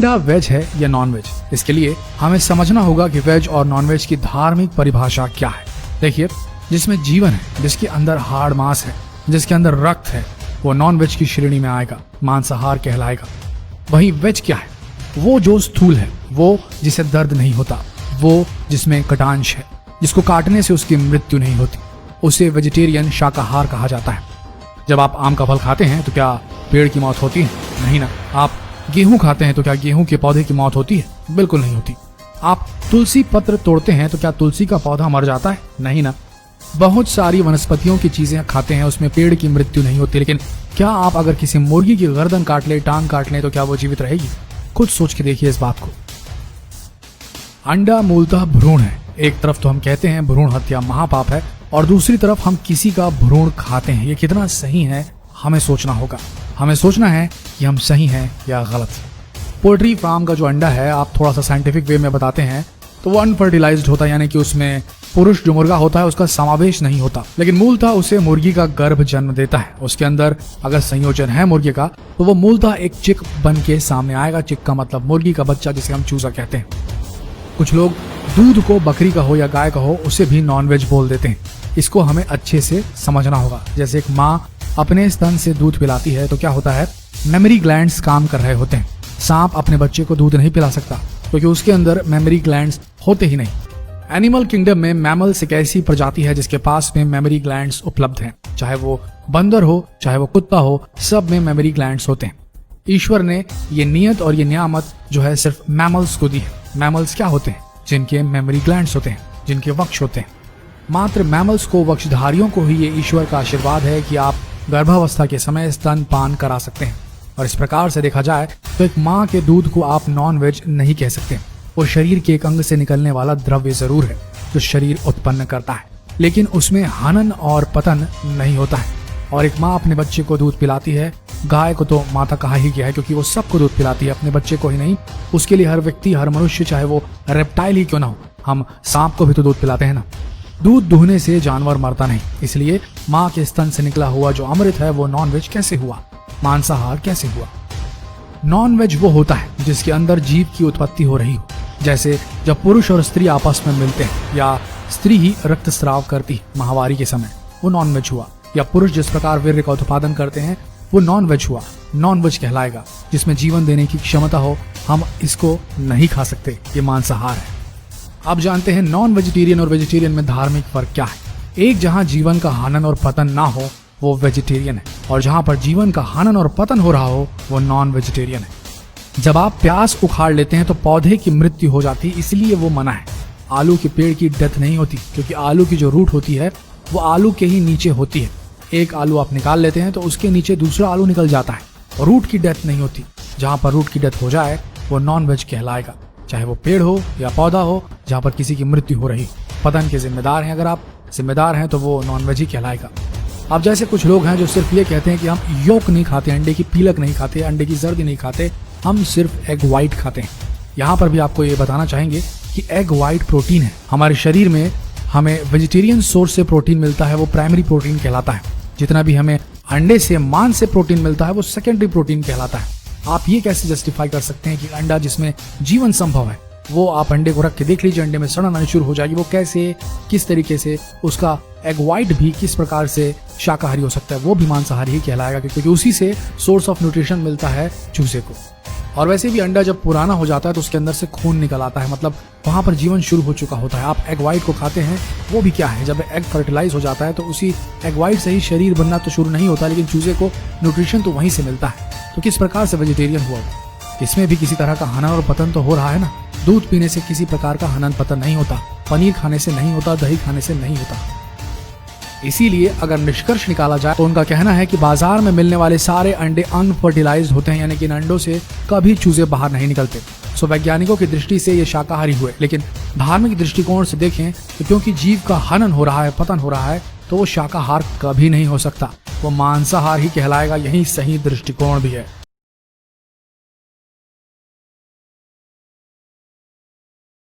अंडा वेज है या नॉन वेज, इसके लिए हमें समझना होगा कि वेज और नॉन वेज की धार्मिक परिभाषा क्या है। देखिए, जिसमें जीवन है, जिसके अंदर हाड़ मांस है, जिसके अंदर रक्त है, वो नॉन वेज की श्रेणी में आएगा, मांसाहार कहलाएगा। वहीं वेज क्या है? वो जो स्थूल है, वो जिसे दर्द नहीं होता, वो जिसमें कटांश है, जिसको काटने से उसकी मृत्यु नहीं होती, उसे वेजिटेरियन शाकाहार कहा जाता है। जब आप आम का फल खाते हैं तो क्या पेड़ की मौत होती है? नहीं ना। आप गेहूं खाते हैं तो क्या गेहूं के पौधे की मौत होती है? बिल्कुल नहीं होती। आप तुलसी पत्र तोड़ते हैं तो क्या तुलसी का पौधा मर जाता है? नहीं ना। बहुत सारी वनस्पतियों की चीजें खाते हैं, उसमें पेड़ की मृत्यु नहीं होती। लेकिन क्या आप अगर किसी मुर्गी की गर्दन काट ले, टांग काट ले, तो क्या वो जीवित रहेगी? खुद सोच के देखिए इस बात को। अंडा मूलतः भ्रूण है। एक तरफ तो हम कहते हैं भ्रूण हत्या महापाप है, और दूसरी तरफ हम किसी का भ्रूण खाते हैं। ये कितना सही है, हमें सोचना होगा। हमें सोचना है कि हम सही हैं या गलत। पोल्ट्री फार्म का जो अंडा है, आप थोड़ा सा साइंटिफिक वे में बताते हैं तो वो अनफर्टिलाइज्ड होता है, यानी कि उसमें पुरुष जो मुर्गा होता है उसका समावेश नहीं होता, लेकिन मूलतः उसे मुर्गी का गर्भ जन्म देता है। उसके अंदर अगर संयोजन है मुर्गे का, तो वो मूलतः एक चिक बन के सामने आएगा। चिक का मतलब मुर्गी का बच्चा, जिसे हम चूजा कहते हैं। कुछ लोग दूध को बकरी का हो या गाय का हो, उसे भी नॉनवेज बोल देते हैं। इसको हमें अच्छे से समझना होगा। जैसे एक माँ अपने स्तन से दूध पिलाती है तो क्या होता है, मेमोरी ग्लैंड्स काम कर रहे होते हैं। सांप अपने बच्चे को दूध नहीं पिला सकता क्योंकि उसके अंदर मेमोरी ग्लैंड्स होते ही नहीं। एनिमल किंगडम में मैमल्स एक ऐसी प्रजाति है जिसके पास में मेमोरी ग्लैंड्स उपलब्ध हैं। चाहे वो बंदर हो, चाहे वो कुत्ता हो, सब में मेमोरी ग्लैंड्स होते हैं। ईश्वर ने ये नियत और ये नियामत जो है सिर्फ मैमल्स को दी है। मैमल्स क्या होते हैं? जिनके मेमोरी ग्लैंड्स होते हैं, जिनके वक्ष होते हैं। मात्र मैमल्स को, वक्षधारियों को ही ये ईश्वर का आशीर्वाद है कि आप गर्भावस्था के समय स्तन पान करा सकते हैं। और इस प्रकार से देखा जाए तो एक माँ के दूध को आप नॉन वेज नहीं कह सकते। वो शरीर के एक अंग से निकलने वाला द्रव्य जरूर है जो शरीर उत्पन्न करता है, लेकिन उसमें हनन और पतन नहीं होता है। और एक माँ अपने बच्चे को दूध पिलाती है। गाय को तो माता कहा ही गया है क्योंकि वो सबको दूध पिलाती है, अपने बच्चे को ही नहीं। उसके लिए हर व्यक्ति, हर मनुष्य, चाहे वो रेप्टाइल ही क्यों ना हो, हम सांप को भी तो दूध पिलाते हैं ना। दूध दुहने से जानवर मरता नहीं, इसलिए माँ के स्तन से निकला हुआ जो अमृत है वो नॉनवेज कैसे हुआ, मांसाहार कैसे हुआ? नॉनवेज वो होता है जिसके अंदर जीव की उत्पत्ति हो रही हो। जैसे जब पुरुष और स्त्री आपस में मिलते हैं, या स्त्री ही रक्तस्राव करती माहवारी के समय, वो नॉनवेज हुआ। या पुरुष जिस प्रकार वीर्य का उत्पादन करते हैं, वो नॉनवेज हुआ। नॉनवेज कहलाएगा। जिसमें जीवन देने की क्षमता हो, हम इसको नहीं खा सकते, ये मांसाहार है। आप जानते हैं नॉन वेजिटेरियन और वेजिटेरियन में धार्मिक फर्क क्या है? एक जहां जीवन का हनन और पतन ना हो वो वेजिटेरियन है, और जहां पर जीवन का हनन और पतन हो रहा हो वो नॉन वेजिटेरियन है। जब आप प्याज उखाड़ लेते हैं तो पौधे की मृत्यु हो जाती है, इसलिए वो मना है। आलू के पेड़ की डेथ नहीं होती क्योंकि आलू की जो रूट होती है वो आलू के ही नीचे होती है। एक आलू आप निकाल लेते हैं तो उसके नीचे दूसरा आलू निकल जाता है, और रूट की डेथ नहीं होती। जहां पर रूट की डेथ हो जाए वो नॉन वेज कहलाएगा, चाहे वो पेड़ हो या पौधा हो, जहां पर किसी की मृत्यु हो रही। पतन के जिम्मेदार हैं, अगर आप जिम्मेदार हैं तो वो नॉन वेज ही कहलाएगा। अब जैसे कुछ लोग हैं जो सिर्फ ये कहते हैं कि हम योक नहीं खाते, अंडे की पीलक नहीं खाते, अंडे की जर्दी नहीं खाते, हम सिर्फ एग व्हाइट खाते हैं। यहाँ पर भी आपको ये बताना चाहेंगे कि एग व्हाइट प्रोटीन है। हमारे शरीर में हमें वेजिटेरियन सोर्स से प्रोटीन मिलता है, वो प्राइमरी प्रोटीन कहलाता है। जितना भी हमें अंडे से, मांस से प्रोटीन मिलता है वो सेकेंडरी प्रोटीन कहलाता है। आप ये कैसे जस्टिफाई कर सकते हैं कि अंडा जिसमें जीवन संभव है, वो आप अंडे को रख के देख लीजिए, अंडे में सड़न आनी शुरू हो जाएगी। वो कैसे, किस तरीके से? उसका एग व्हाइट भी किस प्रकार से शाकाहारी हो सकता है? वो भी मांसाहारी ही कहलाएगा क्योंकि उसी से सोर्स ऑफ न्यूट्रिशन मिलता है चूजे को। और वैसे भी अंडा जब पुराना हो जाता है तो उसके अंदर से खून निकल आता है, मतलब वहां पर जीवन शुरू हो चुका होता है। आप एग व्हाइट को खाते हैं, वो भी क्या है, जब एग फर्टिलाइज हो जाता है तो उसी एग व्हाइट से ही शरीर बनना तो शुरू नहीं होता, लेकिन चूजे को न्यूट्रिशन तो वहीं से मिलता है। तो किस प्रकार से वेजिटेरियन हुआ? इसमें भी किसी तरह का हनन और पतन तो हो रहा है ना। दूध पीने से किसी प्रकार का हनन पतन नहीं होता, पनीर खाने से नहीं होता, दही खाने से नहीं होता। इसीलिए अगर निष्कर्ष निकाला जाए तो उनका कहना है कि बाजार में मिलने वाले सारे अंडे अनफर्टिलाइज्ड होते हैं, यानी कि इन अंडों से कभी चूजे बाहर नहीं निकलते। सो वैज्ञानिकों की दृष्टि से ये शाकाहारी हुए, लेकिन धार्मिक दृष्टिकोण से देखें तो क्योंकि जीव का हनन हो रहा है, पतन हो रहा है, तो वो शाकाहार कभी नहीं हो सकता, वो मांसाहार ही कहलाएगा। यही सही दृष्टिकोण भी है।